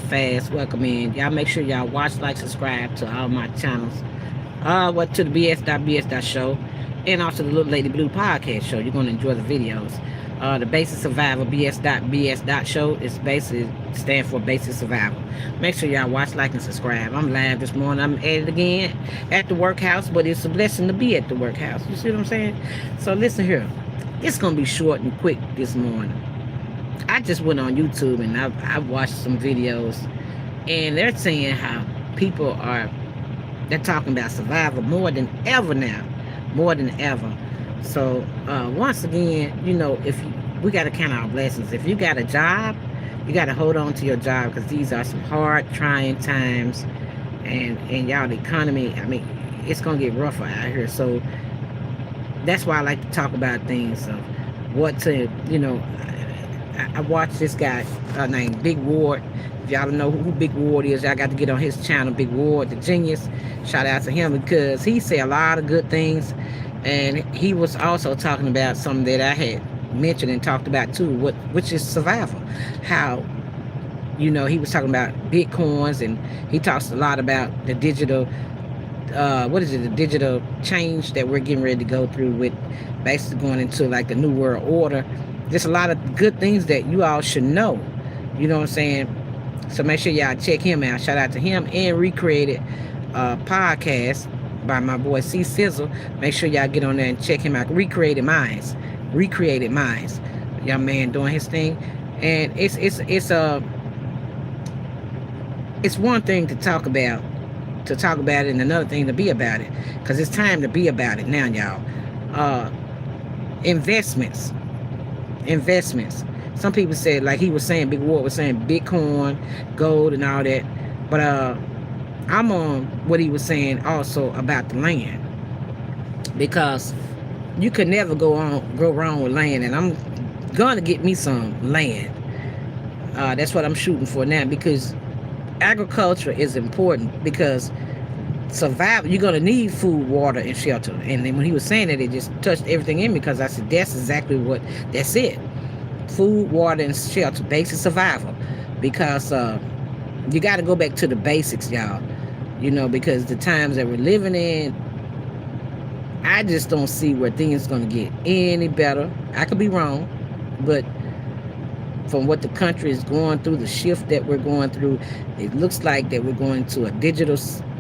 fast welcome in. Y'all make sure y'all watch, like, subscribe to all my channels. To the Bs.Bs show, and also the Little Lady Blue podcast show. You're gonna enjoy the videos. The Basic Survival Bs.Bs show is basically stand for Basic Survival. Make sure y'all watch, like, and subscribe. I'm live this morning. I'm at it again at the workhouse, but it's a blessing to be at the workhouse. You see what I'm saying? So listen here. It's gonna be short and quick this morning. I just went on YouTube and I watched some videos, and they're saying how people are, they're talking about survival more than ever now, more than ever. So once again, if we got to count our blessings. If you got a job, you got to hold on to your job, because these are some hard, trying times, and y'all, the economy, I mean, it's gonna get rougher out here. So that's why I like to talk about things of what to, I watched this guy named Big Ward. If y'all don't know who Big Ward is, y'all got to get on his channel, Big Ward, the genius. Shout out to him, because he said a lot of good things. And he was also talking about something that I had mentioned and talked about too, which is survival. How, he was talking about Bitcoins, and he talks a lot about the digital, the digital change that we're getting ready to go through, with basically going into like the new world order. Just a lot of good things that you all should know. You know what I'm saying? So make sure y'all check him out. Shout out to him. And Recreated podcast by my boy C Sizzle. Make sure y'all get on there and check him out. Recreated Minds. Young man doing his thing. And it's one thing to talk about it, and another thing to be about it. Because it's time to be about it now, y'all. Investments. Some people said, like he was saying, Big Ward was saying, Bitcoin, gold, and all that. But I'm on what he was saying also about the land, because you could never go wrong with land, and I'm gonna get me some land. That's what I'm shooting for now, because agriculture is important, because survival, you're gonna need food, water, and shelter. And then when he was saying that, it just touched everything in me, because I said that's exactly that's it. Food, water, and shelter, basic survival. Because you got to go back to the basics, y'all. Because the times that we're living in, I just don't see where things going to get any better. I could be wrong, but from what the country is going through, the shift that we're going through, it looks like that we're going to a digital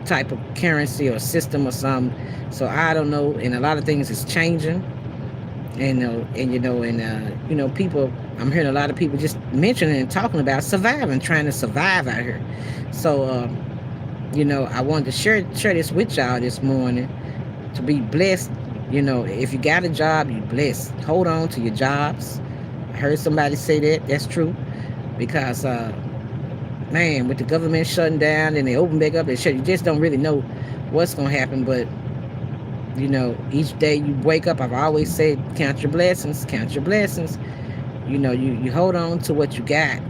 type of currency or system or something. So I don't know, and a lot of things is changing. People, I'm hearing a lot of people just mentioning and talking about surviving, trying to survive out here. So I wanted to share this with y'all this morning, to be blessed. If you got a job, you're blessed. Hold on to your jobs. I heard somebody say that's true, because man, with the government shutting down and they open back up, you just don't really know what's gonna happen. But each day you wake up, I've always said, count your blessings. You hold on to what you got.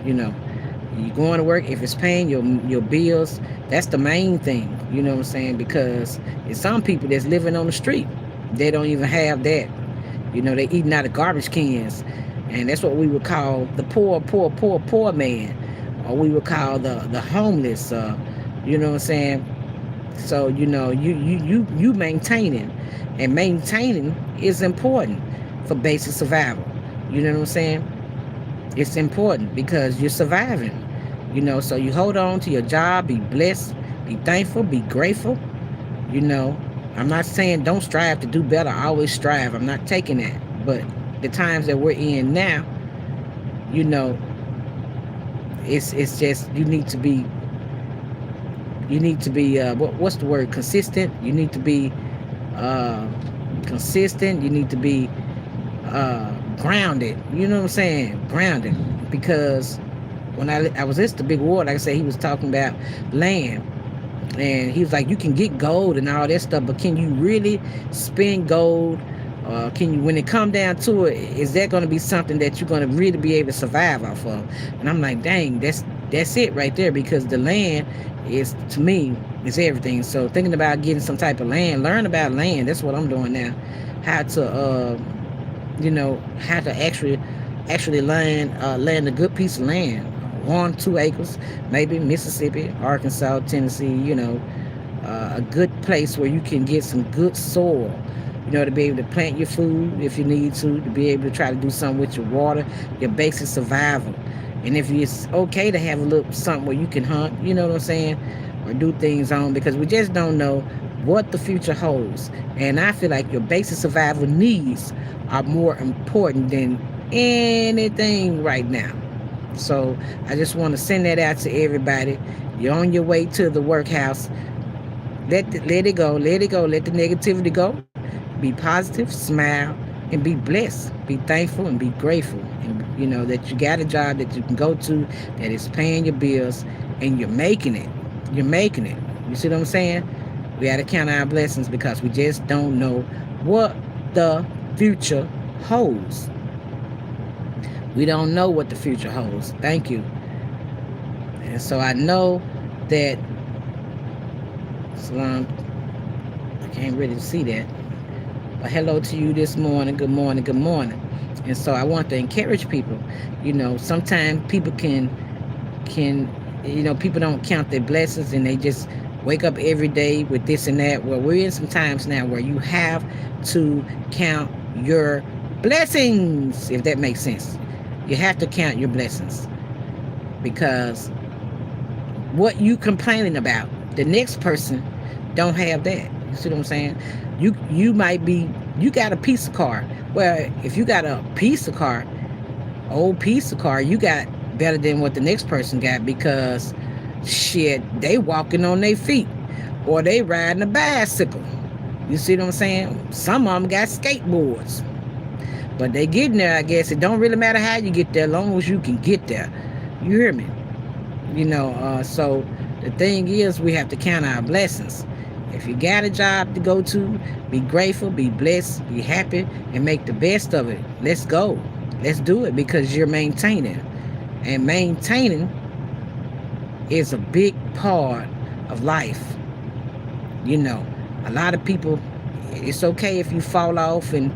You going to work, if it's paying your bills, that's the main thing. You know what I'm saying? Because it's some people that's living on the street. They don't even have that. They eating out of garbage cans. And that's what we would call the poor man. Or we would call the homeless. You know what I'm saying? So, you maintaining. And maintaining is important for basic survival. You know what I'm saying? It's important because you're surviving. So you hold on to your job, be blessed, be thankful, be grateful. I'm not saying don't strive to do better. Always strive. I'm not taking that. But the times that we're in now, it's just, you need to be what's the word? Consistent. You need to be consistent. You need to be grounded. You know what I'm saying? Grounded. Because when I was listening to Big Ward, like I said, he was talking about land. And he was like, you can get gold and all that stuff, but can you really spend gold? Can you, when it come down to it, is that going to be something that you're going to really be able to survive off of? And I'm like, dang, that's it right there, because the land is, to me, is everything. So thinking about getting some type of land, learn about land. That's what I'm doing now. How to actually actually land a good piece of land, 1, 2 acres, maybe Mississippi, Arkansas, Tennessee, a good place where you can get some good soil, to be able to plant your food if you need to be able to try to do something with your water, your basic survival. And if it's okay to have a little something where you can hunt, you know what I'm saying, or do things on, because we just don't know what the future holds. And I feel like your basic survival needs are more important than anything right now. So I just want to send that out to everybody. You're on your way to the workhouse. Let it go. Let it go. Let the negativity go. Be positive, smile, and be blessed. Be thankful and be grateful. And that you got a job that you can go to that is paying your bills, and you're making it. You're making it. You see what I'm saying? We got to count our blessings because we just don't know what the future holds. We don't know what the future holds. Thank you. And so I know that Salam, I can't really see that. But hello to you this morning. Good morning. Good morning. And so I want to encourage people. Sometimes people can people don't count their blessings, and they just wake up every day with this and that. Well, we're in some times now where you have to count your blessings, if that makes sense. You have to count your blessings, because what you complaining about, the next person don't have that. You see what I'm saying? You might be, you got a piece of car. Well, if you got a piece of car, old piece of car, you got better than what the next person got, because shit, they walking on their feet, or they riding a bicycle. You see what I'm saying? Some of them got skateboards. But they getting there, I guess. It don't really matter how you get there, as long as you can get there. You hear me? So the thing is, we have to count our blessings. If you got a job to go to, be grateful, be blessed, be happy, and make the best of it. Let's go. Let's do it, because you're maintaining. And maintaining is a big part of life. A lot of people, it's okay if you fall off and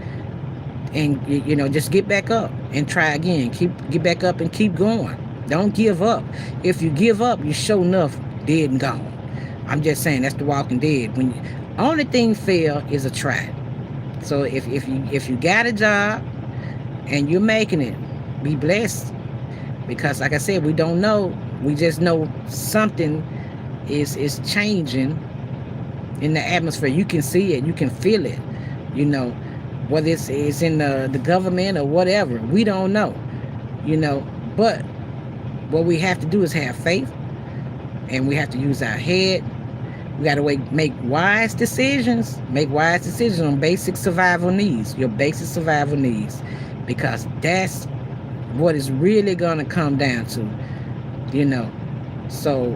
just get back up and try again. Get back up and keep going. Don't give up. If you give up, you sure enough dead and gone. I'm just saying, that's the Walking Dead. Only thing fail is a try. So if you got a job and you're making it, be blessed, because like I said, we don't know. We just know something is changing in the atmosphere. You can see it. You can feel it. Whether it's in the government or whatever, we don't know. But what we have to do is have faith, and we have to use our head. We got to make wise decisions. Make wise decisions on basic survival needs, your basic survival needs, because that's what is really going to come down to. So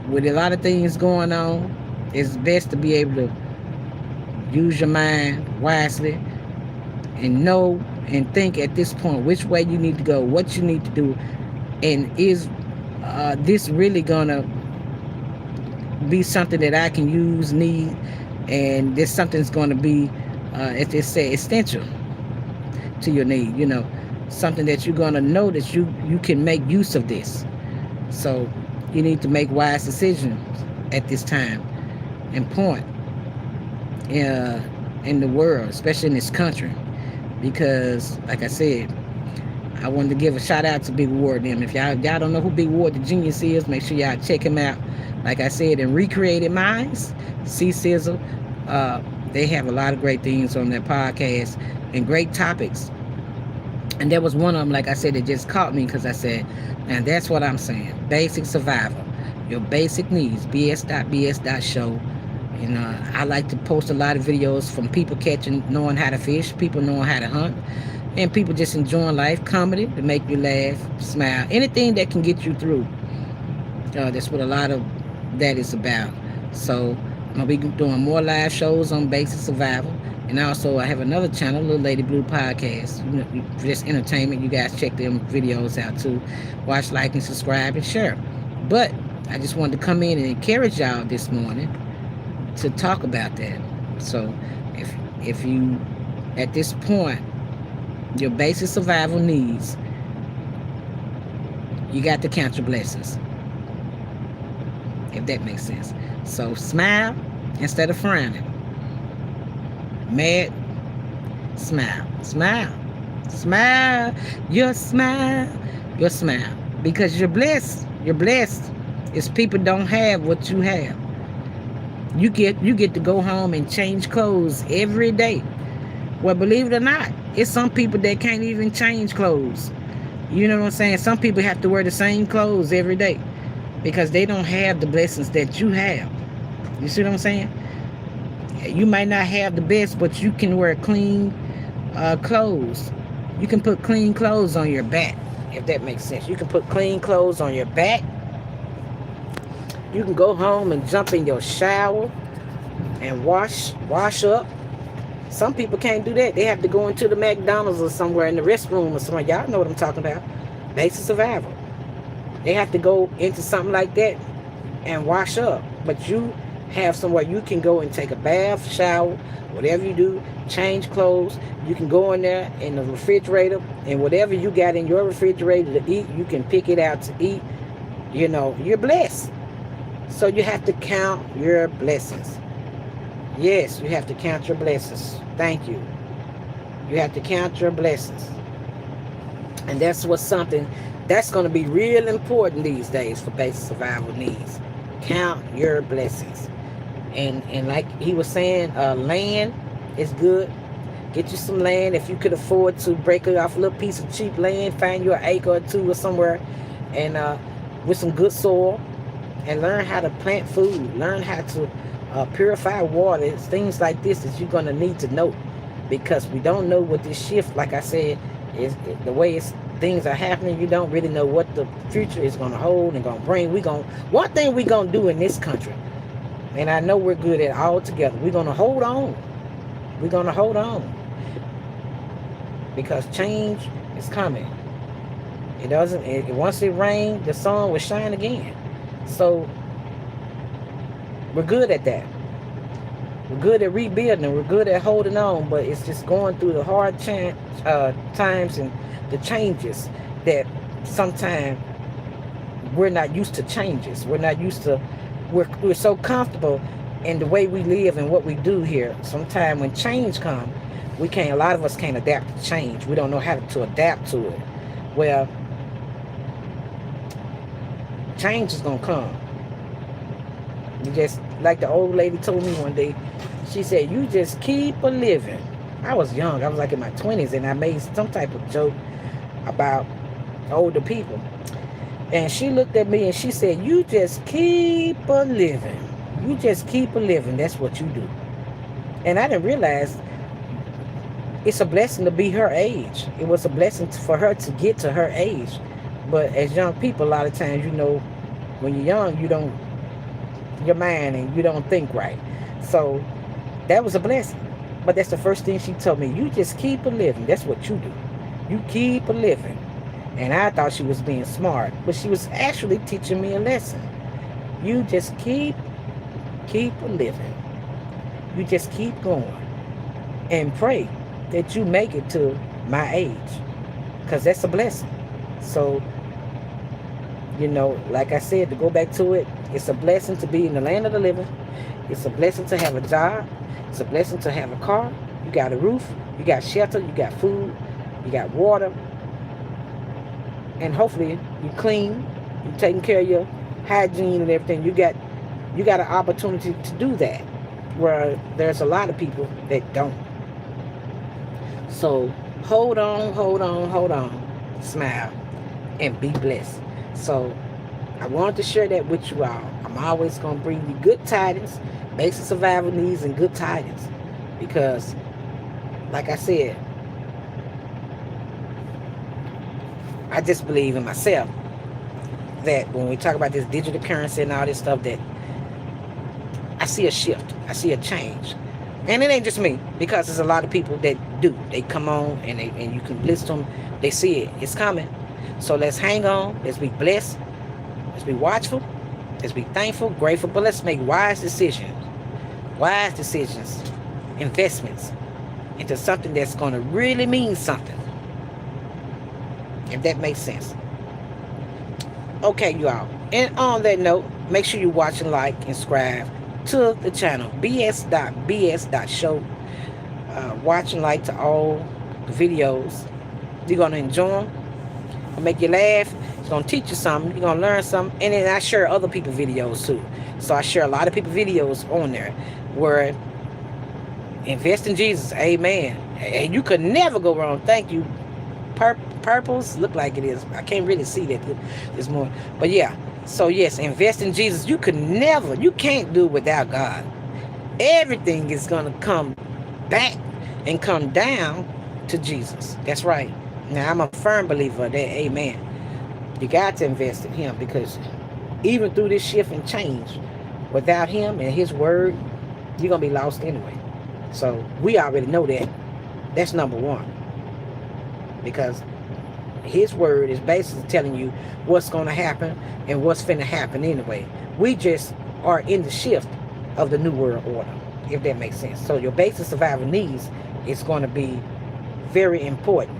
with a lot of things going on, it's best to be able to use your mind wisely and know and think at this point which way you need to go, what you need to do, and is this really gonna be something that I can use, need, and this something's gonna be, as they say, essential to your need. Something that you're gonna know that you can make use of this. So you need to make wise decisions at this time and point in the world, especially in this country, because like I said, I wanted to give a shout out to Big Ward them. If y'all don't know who Big Ward the Genius is, make sure y'all check him out. Like I said, in Recreated Minds, C Sizzle, they have a lot of great things on their podcast and great topics. And there was one of them, like I said, that just caught me, because I said, and that's what I'm saying, basic survival, your basic needs. Bs.Bs show. I like to post a lot of videos from people knowing how to fish, people knowing how to hunt, and people just enjoying life, comedy to make you laugh, smile, anything that can get you through. That's what a lot of that is about. So I'm going to be doing more live shows on basic survival. And also I have another channel, Little Lady Blue Podcast. For just entertainment. You guys check them videos out too. Watch, like, and subscribe, and share. But I just wanted to come in and encourage y'all this morning to talk about that. So if you at this point your basic survival needs, you got to count your blessings, if that makes sense. So smile instead of frowning. Mad, smile. Smile. Smile. Your smile. Your smile. Because you're blessed. You're blessed. It's people don't have what you have. You get to go home and change clothes every day. Well, believe it or not, it's some people that can't even change clothes. You know what I'm saying? Some people have to wear the same clothes every day because they don't have the blessings that you have. You see what I'm saying? You might not have the best, but you can wear clean clothes. You can put clean clothes on your back, if that makes sense. You can put clean clothes on your back. You can go home and jump in your shower and wash up. Some people can't do that. They have to go into the McDonald's or somewhere in the restroom or somewhere. Y'all know what I'm talking about. Basic survival. They have to go into something like that and wash up. But you have somewhere you can go and take a bath, shower, whatever you do, change clothes. You can go in there in the refrigerator, and whatever you got in your refrigerator to eat, you can pick it out to eat. You know, you're blessed. So you have to count your blessings. Yes, you have to count your blessings. Thank you. You have to count your blessings. And that's what's something that's going to be real important these days for basic survival needs. Count your blessings. And like he was saying, land is good. Get you some land. If you could afford to break it off a little piece of cheap land, find you an acre or two or somewhere, and with some good soil, and learn how to plant food. Learn how to purify water. It's things like this that you're going to need to know, because we don't know what this shift, like I said, is the way things are happening. You don't really know what the future is going to hold and going to bring. One thing we're going to do in this country, and I know we're good at it all together, we're going to hold on. We're going to hold on, because change is coming. Once it rains, the sun will shine again. So we're good at that. We're good at rebuilding. We're good at holding on, but it's just going through the hard times and the changes that sometimes we're not used to changes. We're not used to. We're so comfortable in the way we live and what we do here. Sometimes when change comes, a lot of us can't adapt to change. We don't know how to adapt to it. Well, change is gonna come. You just, like the old lady told me one day, she said, you just keep a living. I was young. I was like in my 20s, and I made some type of joke about older people. And she looked at me and she said, you just keep a living. You just keep a living. That's what you do. And I didn't realize it's a blessing to be her age. It was a blessing for her to get to her age. But as young people, a lot of times, when you're young, your mind, and you don't think right. So that was a blessing. But that's the first thing she told me. You just keep a living. That's what you do. You keep a living. And I thought she was being smart, but she was actually teaching me a lesson. You just keep a living. You just keep going and pray that you make it to my age, because that's a blessing. So, like I said, to go back to it, it's a blessing to be in the land of the living. It's a blessing to have a job. It's a blessing to have a car. You got a roof. You got shelter. You got food. You got water. And hopefully you're clean. You're taking care of your hygiene and everything. You got an opportunity to do that, where there's a lot of people that don't. So hold on. Smile and be blessed. So I wanted to share that with you all. I'm always going to bring you good tidings, basic survival needs, and good tidings. Because, like I said, I just believe in myself that when we talk about this digital currency and all this stuff, that I see a shift. I see a change. And it ain't just me, because there's a lot of people that do. They come on and you can list them. They see it. It's coming. So let's hang on. Let's be blessed. Let's be watchful. Let's be thankful, grateful. But let's make wise decisions. Investments into something that's going to really mean something. if that makes sense. Okay, you all. And on that note, make sure you watch and like and subscribe to the channel Bs.Bs. Show. Watch and like to all the videos. You're gonna enjoy them. It'll make you laugh. It's gonna teach you something. You're gonna learn something. And then I share other people's videos too. So I share a lot of people's videos on there where invest in Jesus. Amen. And you could never go wrong. Thank you. Purples look like it is. I can't really see that this morning. But yeah. So yes, invest in Jesus. You can't do it without God. Everything is gonna come back and come down to Jesus. That's right. Now I'm a firm believer of that. Amen. You got to invest in him, because even through this shift and change, without him and his word, you're gonna be lost anyway. So we already know that. That's number one, because his word is basically telling you what's going to happen and what's finna happen anyway. We just are in the shift of the new world order, if that makes sense. So your basic survival needs is going to be very important.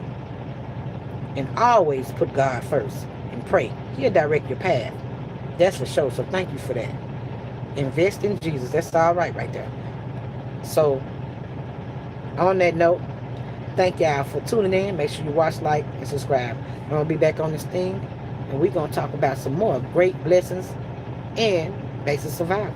And always put God first and pray. He'll direct your path. That's for sure. So thank you for that. Invest in Jesus. That's all right there. So on that note, thank y'all for tuning in. Make sure you watch, like, and subscribe. I'm going to be back on this thing, and we're going to talk about some more great blessings and basic survival.